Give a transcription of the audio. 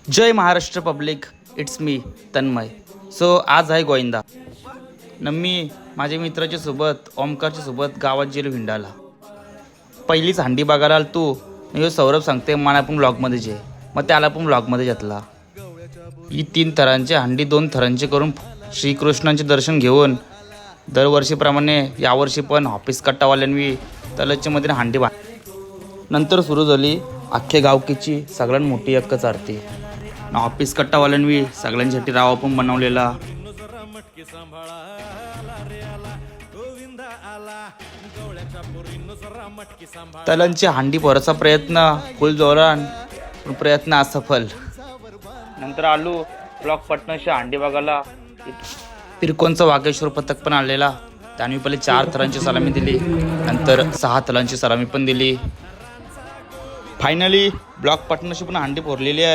Jai Maharashtra public, it's me Tanmay. So आज आहे गोविंदा न मी माझ्या मित्राच्या सोबत ओमकारच्या सोबत गावात गेलो हिंडाला. पहिलीच हंडी बघायला आल तू. ह्यो सौरभ सांगते मला पण ब्लॉगमध्ये जे, मग त्याला पण ब्लॉगमध्ये घेतला. ही 3 थरांची हंडी 2 थरांची करून श्रीकृष्णांचे दर्शन घेऊन दरवर्षीप्रमाणे यावर्षी पण ऑफिस कट्टावाल्यांनी तलच्या मध्ये हंडी नंतर सुरू झाली अख्ख्या गावकीची सगळ्यात मोठी एकच आरती. ऑफिस कट्टावाल्यांनी सगळ्यांसाठी रावा पण बनवलेला. तलांची हंडी भरायचा प्रयत्न फुल जोरान, पण प्रयत्न असफल. नंतर आलो ब्लॉक पटनाशी हंडी बघायला. पिरकोनचा वाघेश्वर पथक पण आलेला. त्यांनी पहिले 4 थरांची सलामी दिली, नंतर 6 थरांची सलामी पण दिली. फायनली ब्लॉक पटनाशी पण हंडी भरलेली आहे.